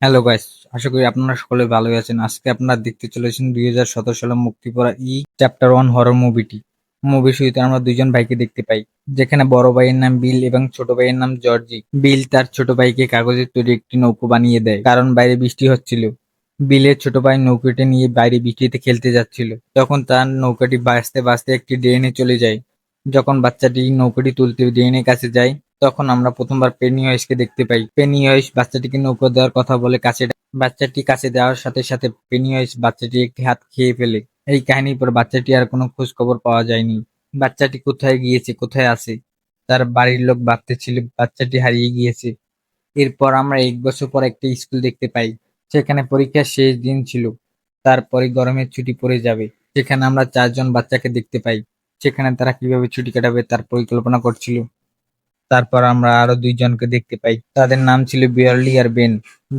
Hello guys, আশা করি আপনারা সকলে ভালোই আছেন। আজকে আপনারা দেখতে চলেছেন 2017 সালে মুক্তি পাওয়া চ্যাপ্টার 1 হরর মুভিটি। মুভির শুরুতে আমরা দুইজন ভাইকে দেখতে পাই, যেখানে বড় ভাইয়ের নাম বিল এবং ছোট ভাইয়ের নাম জর্জি। বিল তার ছোট ভাইকে কাগজের তৈরি একটি নৌকো বানিয়ে দেয়, কারণ বাইরে বৃষ্টি হচ্ছিল। বিলের ছোট ভাই নৌকাটি নিয়ে বাইরে বৃষ্টিতে খেলতে যাচ্ছিল, তখন তার নৌকাটি ভাসতে ভাসতে একটি ড্রেনে চলে যায়। যখন বাচ্চাটি নৌকাটি তুলতে ড্রেনের কাছে যায়, তখন আমরা প্রথমবার পেনিওয়েজকে দেখতে পাই। পেনিওয়েজ বাচ্চাটিকে নৌকা দেওয়ার কথা বলে বাচ্চাটি কাছে দেওয়ার সাথে সাথে পেনিওয়েজ বাচ্চাটি একটি হাত খেয়ে ফেলে। এই কাহিনীর পর বাচ্চাটি আর কোনো খোঁজ খবর পাওয়া যায়নি। বাচ্চাটি কোথায় গিয়েছে, কোথায় আছে, তার বাড়ির লোক ভাবতেছিল বাচ্চাটি হারিয়ে গিয়েছে। এরপর আমরা 1 বছর পর একটা স্কুল দেখতে পাই, সেখানে পরীক্ষার শেষ দিন ছিল। তারপরে গরমের ছুটি পড়ে যাবে। সেখানে আমরা 4 জন বাচ্চাকে দেখতে পাই, সেখানে তারা কিভাবে ছুটি কাটাবে তার পরিকল্পনা করছিল। তারপর আমরা আরো 2 জনকে দেখতে পাই, তাদের নাম ছিল বিয়ারলি আর বেন।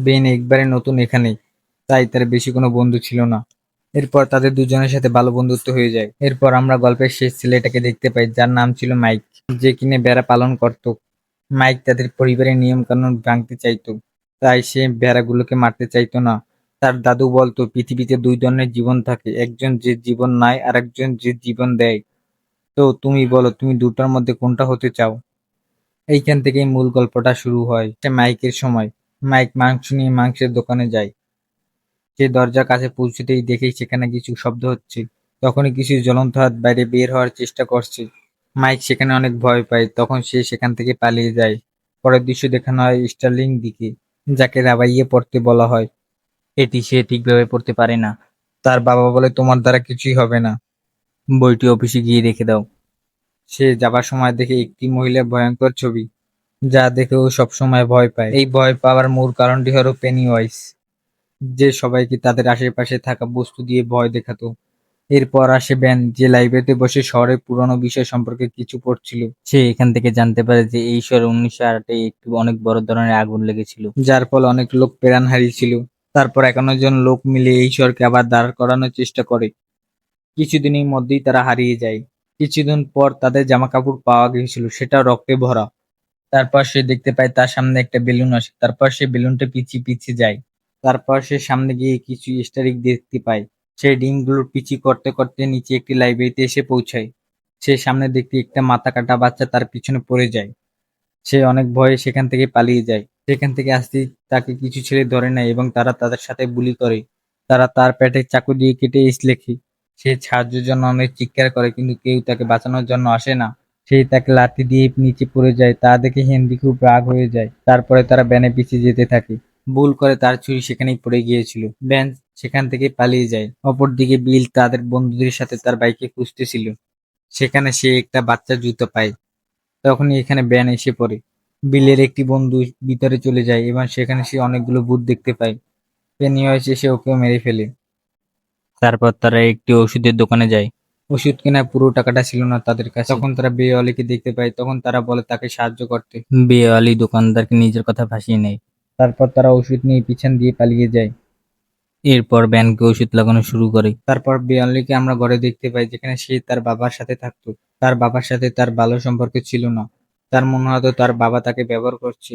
বেন একবারে নতুন এখানে, তাই তার বেশি কোনো বন্ধু ছিল না। এরপর তাদের দুজনের সাথে ভালো বন্ধুত্ব হয়ে যায়। এরপর আমরা গল্পের শেষ ছেলেটাকে দেখতে পাই, যার নাম ছিল মাইক, যে কিনে বেড়া পালন করত। মাইক তাদের পরিবারের নিয়ম কানুন ভাঙতে চাইতো, তাই সে ভেড়াগুলোকে মারতে চাইতো না। তার দাদু বলতো পৃথিবীতে 2 ধরনের জীবন থাকে, একজন যে জীবন নেয় আর একজন যে জীবন দেয়। তো তুমি বলো, তুমি দুটার মধ্যে কোনটা হতে চাও? এইখান থেকেই মূল গল্পটা শুরু হয়। সে মাইকের সময়, মাইক মাংস নিয়ে মাংসের দোকানে যায়। সে দরজার কাছে পৌঁছতেই দেখেই সেখানে কিছু শব্দ হচ্ছে। তখনই কিছু জ্বলন্ত হাত বাইরে বের হওয়ার চেষ্টা করছে। মাইক সেখানে অনেক ভয় পায়, তখন সে সেখান থেকে পালিয়ে যায়। পরের দৃশ্য দেখানো হয় স্টার্লিং দিকে, যাকে রাবাইয়ে পড়তে বলা হয়। এটি সে ঠিকভাবে পড়তে পারে না। তার বাবা বলে, তোমার দ্বারা কিছুই হবে না, বইটি অফিসে গিয়ে রেখে দাও। সে যাবার সময় দেখে একটি মহিলার ভয়ঙ্কর ছবি, যা দেখে ও সবসময় ভয় পায়। এই ভয় পাওয়ার মূল কারণটি হলো পেনিওয়াইজ, যে সবাইকে তাদের আশেপাশে থাকা বস্তু দিয়ে ভয় দেখাতো। এরপর আসে ব্যান, যে লাইব্রেরিতে বসে শহরের পুরনো বিষয় সম্পর্কে কিছু পড়ছিল। সে এখান থেকে জানতে পারে যে এই শহরে 1908-এ একটি অনেক বড় ধরনের আগুন লেগেছিল, যার ফলে অনেক লোক প্রাণ হারিয়েছিল। তারপর 51 জন লোক মিলে এই শহরকে আবার দাঁড় করানোর চেষ্টা করে। কিছুদিনের মধ্যেই তারা হারিয়ে যায়। কিছুদিন পর তাদের জামাকাপড় পাওয়া গিয়েছিল, সেটা রক্তে ভরা। তারপর সে দেখতে পায় তার সামনে একটা বেলুন আসে। তারপর সে বেলুনটা পিছিয়ে পিছিয়ে যায়। তারপর সে সামনে গিয়ে কিছু স্টারিক দেখতে পায়। সে ডিমগুলোর পিছু করতে করতে নিচে একটি লাইব্রেরিতে এসে পৌঁছায়। সে সামনে দেখতে একটা মাথা কাটা বাচ্চা তার পিছনে পড়ে যায়। সে অনেক ভয়ে সেখান থেকে পালিয়ে যায়। সেখান থেকে আসতেই তাকে কিছু ছেলে ধরে নেয় এবং তারা তাদের সাথে বুলি করে। তারা তার পেটে চাকু দিয়ে কেটে লেখে। সে সাহায্যের জন্য অনেক চিৎকার করে, কিন্তু কেউ তাকে বাঁচানোর জন্য আসে না। সে তাকে লাঠি দিয়ে নিচে পড়ে যায়, তা দেখে হেনরি খুব রাগ হয়ে যায়। তারপরে তারা ব্যানে পিছিয়ে যেতে থাকে। ভুল করে তার ছুরি সেখানেই পড়ে গিয়েছিল। ব্যান সেখান থেকে পালিয়ে যায়। অপরদিকে বিল তাদের বন্ধুদের সাথে তার বাইকে খুঁজতেছিল। সেখানে সে একটা বাচ্চার জুতো পায়। তখনই এখানে ব্যান এসে পড়ে। বিলের একটি বন্ধু ভিতরে চলে যায় এবং সেখানে সে অনেকগুলো ভূত দেখতে পায়। পেনিওয়াইজ এসে ওকেও মেরে ফেলে। তারপর তারা একটি ওষুধের দোকানে যায়। ওষুধ কেনার পুরো টাকাটা ছিল না তাদের কাছে। তখন তারা বিয়েওয়ালিকে দেখতে পায়, তখন তারা বলে তাকে সাহায্য করতে। বিয়েওয়ালি দোকানদারকে নিজের কথা ভাসিয়ে নেয়। তারপর তারা ওষুধ নিয়ে পিছন দিয়ে পালিয়ে যায়। এরপর ব্যানকে ওষুধ লাগানো শুরু করে। তারপর বিয়াল্লিকে আমরা ঘরে দেখতে পাই, যেখানে সে তার বাবার সাথে থাকতো। তার বাবার সাথে তার ভালো সম্পর্ক ছিল না। তার মনে হতো তার বাবা তাকে ব্যবহার করছে।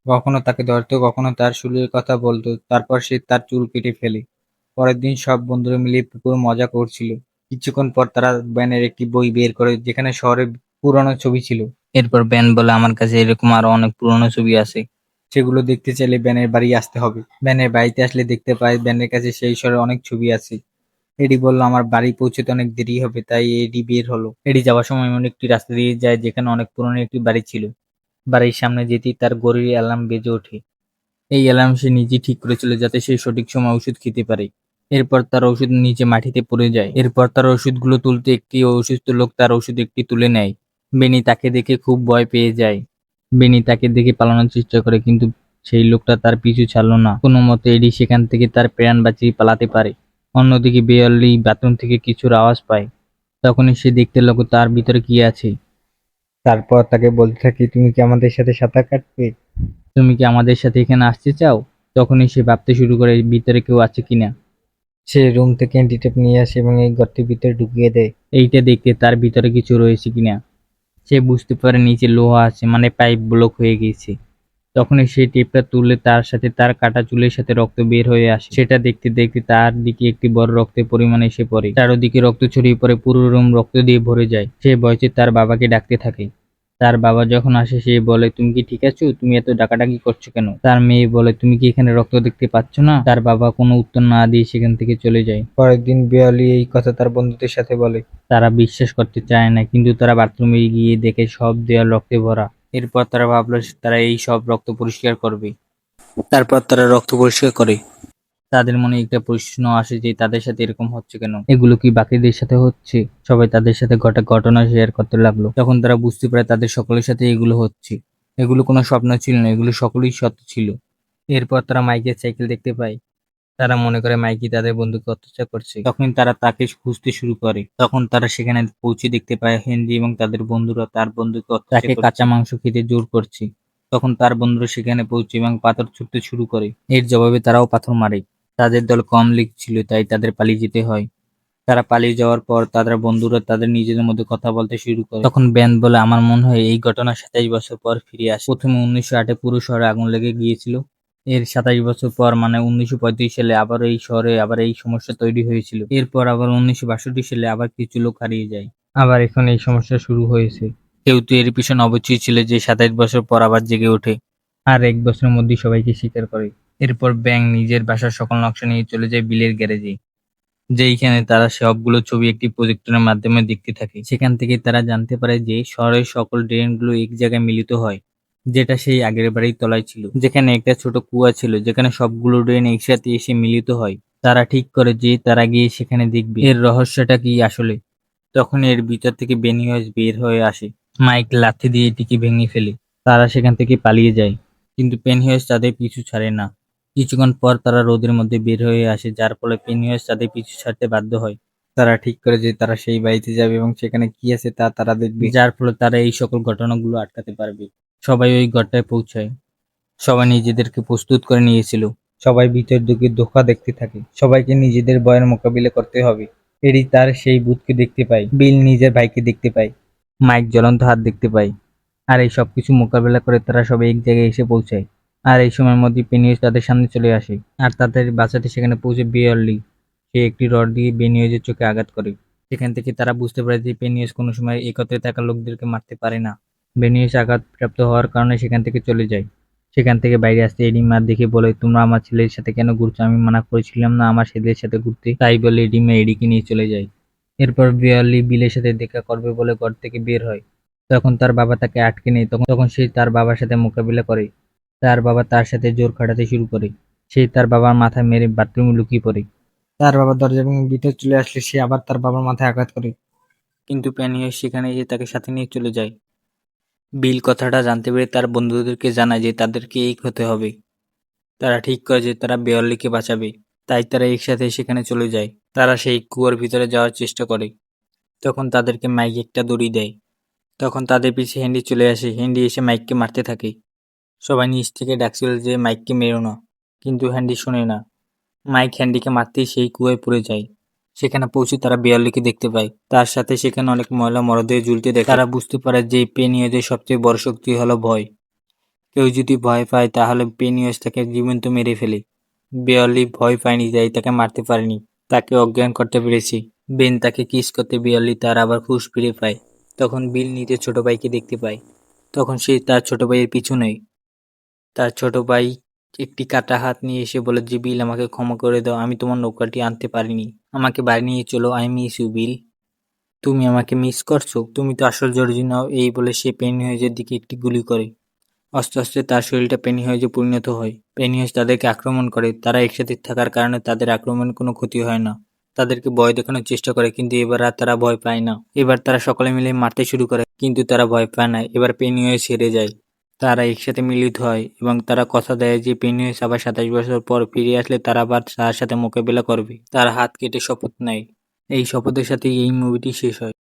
কখনো তাকে ধরতো, কখনো তার চুলের কথা বলতো। তারপর সে তার চুল কেটে ফেলে। পরের দিন সব বন্ধুরা মিলে পুকুরে মজা করছিল। কিছুক্ষণ পর তারা ব্যানের একটি বই বের করে, যেখানে শহরের পুরনো ছবি ছিল। এরপর ব্যান বলে, আমার কাছে এরকম আরো অনেক পুরনো ছবি আছে, সেগুলো দেখতে চাইলে ব্যানের বাড়ি আসতে হবে। ব্যানের বাড়িতে আসলে দেখতে পায় ব্যানের কাছে সেই শহরে অনেক ছবি আছে। এডি বলল, আমার বাড়ি পৌঁছতে অনেক দেরি হবে, তাই এডি বের হলো। এডি যাওয়ার সময় এমন একটি রাস্তা দিয়ে যায় যেখানে অনেক পুরনো একটি বাড়ি ছিল। বাড়ির সামনে যেতেই তার ঘড়ির অ্যালার্ম বেজে ওঠে। এই অ্যালার্ম সে নিজে ঠিক করেছিল যাতে সে সঠিক সময় ওষুধ খেতে পারে। এরপর তার ওষুধ নিচে মাটিতে পড়ে যায়। এরপর তার ওষুধগুলো তুলতে একটি অসুস্থ লোক তার ওষুধ একটি তুলে নেয়। বেনি তাকে দেখে খুব ভয় পেয়ে যায়। বেনি তাকে দেখে পালানোর চেষ্টা করে, কিন্তু সেই লোকটা তার পিছু ছাড়লো না। কোনো মতে এডি সেখান থেকে তার প্রাণ বাঁচিয়ে পালাতে পারে। অন্যদিকে বেয়ার্লি বাথরুম থেকে কিছুর আওয়াজ পায়। তখনই সে দেখতে লাগলো তার ভিতরে কি আছে। তারপর তাকে বলতে থাকি, তুমি কি আমাদের সাথে সাঁতার কাটবে? তুমি কি আমাদের সাথে এখানে আসতে চাও? তখনই সে ভাবতে শুরু করে ভিতরে কেউ আছে কিনা। সে রুম থেকে অ্যান্টিটেপ নিয়ে আসে এবং এই ঘরটির ভিতরে ঢুকিয়ে দেয়, এইটা দেখতে তার ভিতরে কিছু রয়েছে কিনা। সে বুঝতে পারে নিচে লোহা আছে, মানে পাইপ ব্লক হয়ে গেছে। তখনই সেই টেপটা তুললে তার সাথে তার কাটা চুলের সাথে রক্ত বের হয়ে আসে। সেটা দেখতে দেখতে তার দিকে একটি বড় রক্তের পরিমাণ এসে পড়ে। চারদিকে রক্ত ছড়িয়ে পড়ে, পুরো রুম রক্ত দিয়ে ভরে যায়। সে ভয়ে তার বাবাকে ডাকতে থাকে। তার বাবা যখন আসে সে বলে, তুমি কি ঠিক আছো? তুমি এত ডাকাডাকি করছো কেন? তার মেয়ে বলে, তুমি কি এখানে রক্ত দেখতে পাচ্ছ না? তার বাবা কোনো উত্তর না দিয়ে সেখান থেকে চলে যায়। পরের দিন বিয়ালি এই কথা তার বন্ধুদের সাথে বলে। তারা বিশ্বাস করতে চায় না, কিন্তু তারা বাথরুমে গিয়ে দেখে সব দেয়াল রক্তে ভরা। এরপর তারা ভাবলো তারা এই সব রক্ত পরিষ্কার করবে। তারপর তারা রক্ত পরিষ্কার করে। তাদের মনে একটা প্রশ্ন আসে যে তাদের সাথে এরকম হচ্ছে কেন? এগুলো কি বাকিদের সাথে হচ্ছে? সবাই তাদের সাথে ঘটা ঘটনা শেয়ার করতে লাগলো। তখন তারা বুঝতে পারে তাদের সকলের সাথে এগুলো হচ্ছে। এগুলো কোনো স্বপ্ন ছিল না, এগুলো সকলেই সত্য ছিল। এরপর তারা মাইকের সাইকেল দেখতে পায়। তারা মনে করে মাইকি তাদের বন্ধুকে অত্যাচার করছে। তখন তারা তাকে খুঁজতে শুরু করে। তখন তারা সেখানে পৌঁছে দেখতে পায় হেনরি এবং তাদের বন্ধুরা তার বন্ধুকে তাকে কাঁচা মাংস খেতে জোর করছে। তখন তার বন্ধুরা সেখানে পৌঁছে এবং পাথর ছুটতে শুরু করে। এর জবাবে তারাও পাথর মারে। তাদের দল কম লিগ ছিল, তাই তাদের পালিয়ে যেতে হয়। তারা পালিয়ে যাওয়ার পর তাদের বন্ধুরা তাদের নিজেদের মধ্যে কথা বলতে শুরু করে। তখন ব্যান বলে, আমার মনে হয় এই ঘটনা 27 বছর পর ফিরে আসে। প্রথমে 1908-এ পুরো শহরে আগুন লেগে গিয়েছিল। এর 27 বছর পর মানে 1935 সালে আবার এই শহরে আবার এই সমস্যা তৈরি হয়েছিল। এরপর আবার 1962 সালে আবার কিছু লোক হারিয়ে যায়। আবার এখন এই সমস্যা শুরু হয়েছে। কেউ তো এর পিছনে অবশ্যই ছিল যে 27 বছর পর আবার জেগে ওঠে আর 1 বছরের মধ্যেই সবাইকে স্বীকার করে। এরপর ব্যাং নিজের বাসার সকল নকশা নিয়ে চলে যায় বিলের গ্যারেজে, যেইখানে তারা সবগুলো ছবি একটি প্রজেক্টরের মাধ্যমে দেখতে থাকে। সেখান থেকে তারা জানতে পারে যে শহরের সকল ড্রেনগুলো এক জায়গায় মিলিত হয়, যেটা সেই আগের বাড়ির তলায় ছিল, যেখানে একটা ছোট কুয়া ছিল, যেখানে সবগুলো ড্রেন একসাথে এসে মিলিত হয়। তারা ঠিক করে যে তারা গিয়ে সেখানে দেখবে এর রহস্যটা কি আসলে। তখন এর ভিতর থেকে বেনিয়াস বের হয়ে আসে। মাইক লাথি দিয়ে এটিকে ভেঙে ফেলে। তারা সেখান থেকে পালিয়ে যায়, কিন্তু পেনহিয়াস তাদের পিছু ছাড়ে না। কিছুক্ষণ পর তারা রোদের মধ্যে বের হয়ে আসে, যার ফলে পেনহিয়াস তাদের পিছু ছাড়তে বাধ্য হয়। তারা ঠিক করে যে তারা সেই বাড়িতে যাবে এবং সেখানে কি আছে তা তারা দেখবে, যার ফলে তারা এই সকল ঘটনাগুলো আটকাতে পারবে। সবাই ওই ঘরটায় পৌঁছায়। সবাই নিজেদেরকে প্রস্তুত করে নিয়েছিল। সবাই ভিতর দিকে ধোঁকা দেখতে থাকে। সবাইকে নিজেদের ভয়ের মোকাবিলা করতে হবে। এডি তার সেই ভূতকে দেখতে পায়। বিল নিজের ভাইকে দেখতে পায়। মাইক জ্বলন্ত হাত দেখতে পায়। আর এই সবকিছু মোকাবেলা করে তারা সবাই এক জায়গায় এসে পৌঁছায়। আর এই সময়ের মধ্যে পেনিয়াস তাদের সামনে চলে আসে। আর তাদের বাঁচাতে সেখানে পৌঁছে বিয়ারলি। সে একটি রড দিয়ে বেনিয়াসের চোখে আঘাত করে। সেখান থেকে তারা বুঝতে পারে যে পেনিয়াস কোনো সময় একত্রে থাকা লোকদেরকে মারতে পারে না। বেনিয়াস আঘাতপ্রাপ্ত হওয়ার কারণে সেখান থেকে চলে যায়। সেখান থেকে বাইরে আসতে এডি মা দেখে বলে, তোমরা আমার ছেলের সাথে কেন ঘুরছো? আমি মানা করেছিলাম না আমার ছেলের সাথে ঘুরতে? তাই বলে এডি মা এডিকে নিয়ে চলে যায়। এরপর বিয়ারলি বিলের সাথে দেখা করবে বলে ঘর থেকে বের হয়। তখন তার বাবা তাকে আটকে নেয়। তখন সে তার বাবার সাথে মোকাবিলা করে। তার বাবা তার সাথে জোর খাটাতে শুরু করে। সে তার বাবার মাথায় মেরে বাথরুমে লুকিয়ে পড়ে। তার বাবা দরজা ভেঙে ভিতরে চলে আসলে সে আবার তার বাবার মাথায় আঘাত করে, কিন্তু প্যানিয়াস সেখানে এসে তাকে সাথে নিয়ে চলে যায়। বিল কথাটা জানতে পেরে তার বন্ধুদেরকে জানায় যে তাদেরকে এক হতে হবে। তারা ঠিক করে যে তারা বেয়ারলিকে বাঁচাবে। তাই তারা একসাথে সেখানে চলে যায়। তারা সেই কুয়োর ভিতরে যাওয়ার চেষ্টা করে। তখন তাদেরকে মাইক একটা দড়ি দেয়। তখন তাদের পিছে হেনরি চলে আসে। হেনরি এসে মাইককে মারতে থাকে। সবাই নিচ থেকে ডাকছিল যে মাইককে মেরো না, কিন্তু হেনরি শোনে না। মাইক হেনরিকে মারতেই সেই কুয়োয় পড়ে যায়। সেখানে পৌঁছে তারা বিয়ারলিকে দেখতে পায়। তার সাথে সেখানে অনেক ময়লা মরদেহ ঝুলতে দেখে। তারা বুঝতে পারে যে পেনিয়াসের সবচেয়ে বড় শক্তি হলো ভয়। কেউ যদি ভয় পায় তাহলে পেনিয়াস তাকে জীবন্ত মেরে ফেলে। বিয়ারলি ভয় পায়নি, তাই তাকে মারতে পারেনি। তাকে অজ্ঞান করতে পেরেছে। বেন তাকে কিস করতে বিয়ারলি তার আবার হুঁশ ফিরে পায়। তখন বিল নিজের ছোট ভাইকে দেখতে পায়। তখন সে তার ছোট ভাইয়ের পিছু নেয়। তার ছোট ভাই একটি কাটা হাত নিয়ে এসে বলে যে, বিল আমাকে ক্ষমা করে দাও, আমি তোমার নৌকাটি আনতে পারিনি। আমাকে বাড়ি নিয়ে চলো, আই মিস ইউ বিল। তুমি আমাকে মিস করছো? তুমি তো আসল জর্জি নও। এই বলে সে পেনিয়াসের দিকে একটি গুলি করে। আস্তে আস্তে তার শরীরটা পেনিয়াসে পরিণত হয়। পেনিয়াস তাদেরকে আক্রমণ করে। তারা একসাথে থাকার কারণে তাদের আক্রমণে কোনো ক্ষতি হয় না। তাদেরকে ভয় দেখানোর চেষ্টা করে, কিন্তু এবার আর তারা ভয় পায় না। এবার তারা সকলে মিলে মারতে শুরু করে, কিন্তু তারা ভয় পায় না। এবার পেনিয়াস হেরে যায়। তারা একসাথে মিলিত হয় এবং তারা কথা দেয় যে পেনিয়াস আবার 27 বছর পর ফিরে আসলে তারা আবার তার সাথে মোকাবিলা করবে। তারা হাত কেটে শপথ নেয়। এই শপথের সাথেই এই মুভিটি শেষ হয়।